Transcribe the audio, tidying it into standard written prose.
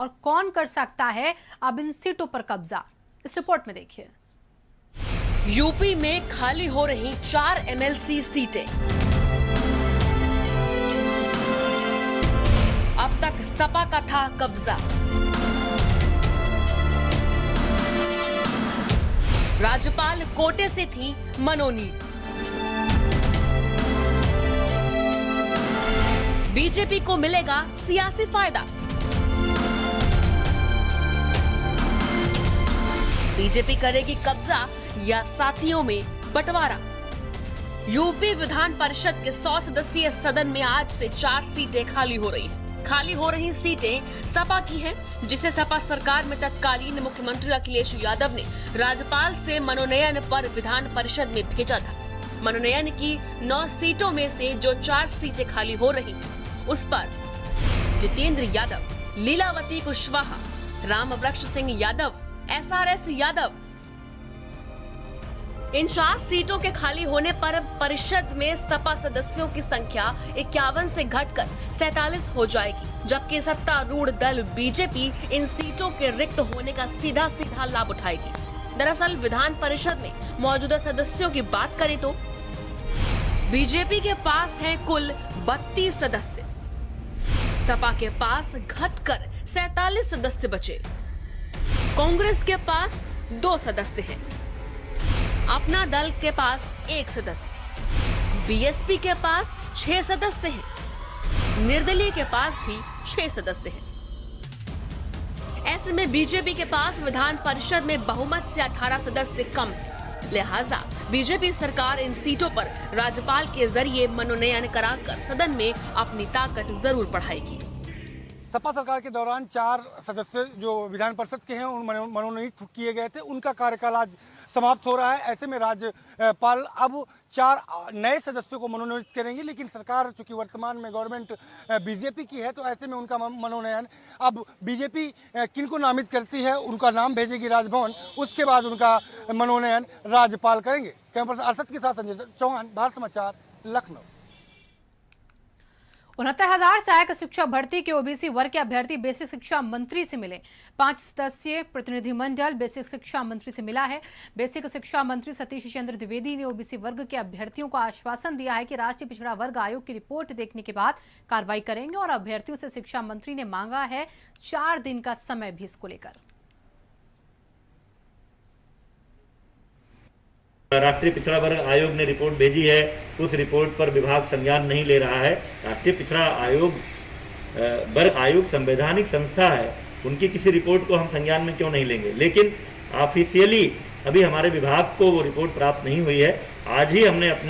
और कौन कर सकता है अब इन सीटों पर कब्जा, इस रिपोर्ट में देखिए। यूपी में खाली हो रही 4 एमएलसी सीटें। अब तक सपा का था कब्जा। राज्यपाल कोटे से थी मनोनीत। बीजेपी को मिलेगा सियासी फायदा। बीजेपी करेगी कब्जा या साथियों में बंटवारा। यूपी विधान परिषद के 100 सदस्यीय सदन में आज से 4 सीटें खाली हो रही हैं। खाली हो रही सीटें सपा की हैं, जिसे सपा सरकार में तत्कालीन मुख्यमंत्री अखिलेश यादव ने राज्यपाल से मनोनयन पर विधान परिषद में भेजा था। मनोनयन की 9 सीटों में से जो 4 सीटें खाली हो रही हैं, उस पर जितेंद्र यादव, लीलावती कुशवाहा, रामवृक्ष सिंह यादव, SRS यादव। इन 4 सीटों के खाली होने पर परिषद में सपा सदस्यों की संख्या 51 से घटकर 47 हो जाएगी, जबकि सत्तारूढ़ दल बीजेपी इन सीटों के रिक्त होने का सीधा लाभ उठाएगी। दरअसल विधान परिषद में मौजूदा सदस्यों की बात करें तो बीजेपी के पास है कुल 32 सदस्य, सपा के पास घटकर 47 सदस्य बचे। कांग्रेस के पास 2 सदस्य हैं, अपना दल के पास 1 सदस्य, बीएसपी के पास 6 सदस्य हैं, निर्दलीय के पास भी 6 सदस्य हैं। ऐसे में बीजेपी के पास विधान परिषद में बहुमत से 18 सदस्य कम है। लिहाजा बीजेपी सरकार इन सीटों पर राज्यपाल के जरिए मनोनयन कराकर सदन में अपनी ताकत जरूर बढ़ाएगी। सपा सरकार के दौरान 4 सदस्य जो विधान परिषद के हैं उन मनोनीत किए गए थे, उनका कार्यकाल आज समाप्त हो रहा है। ऐसे में राज्यपाल अब 4 नए सदस्यों को मनोनीत करेंगे, लेकिन सरकार चूंकि वर्तमान में गवर्नमेंट बीजेपी की है, तो ऐसे में उनका मनोनयन अब बीजेपी किनको नामित करती है उनका नाम भेजेगी राजभवन, उसके बाद उनका मनोनयन राज्यपाल करेंगे। कैमरा पर्सन अरशद के साथ संजय चौहान, भारत समाचार, लखनऊ। 69,000 सहायक शिक्षक भर्ती के ओबीसी वर्ग के अभ्यर्थी बेसिक शिक्षा मंत्री से मिले। 5 सदस्यीय प्रतिनिधिमंडल बेसिक शिक्षा मंत्री से मिला है। बेसिक शिक्षा मंत्री सतीश चंद्र द्विवेदी ने ओबीसी वर्ग के अभ्यर्थियों को आश्वासन दिया है कि राष्ट्रीय पिछड़ा वर्ग आयोग की रिपोर्ट देखने के बाद कार्रवाई करेंगे और अभ्यर्थियों से शिक्षा मंत्री ने मांगा है 4 दिन का समय भी इसको लेकर। राष्ट्रीय पिछड़ा वर्ग आयोग ने रिपोर्ट भेजी है, उस रिपोर्ट पर विभाग संज्ञान नहीं ले रहा है। राष्ट्रीय पिछड़ा वर्ग आयोग संवैधानिक संस्था है, उनकी किसी रिपोर्ट को हम संज्ञान में क्यों नहीं लेंगे। लेकिन ऑफिशियली अभी हमारे विभाग को वो रिपोर्ट प्राप्त नहीं हुई है। आज ही हमने अपने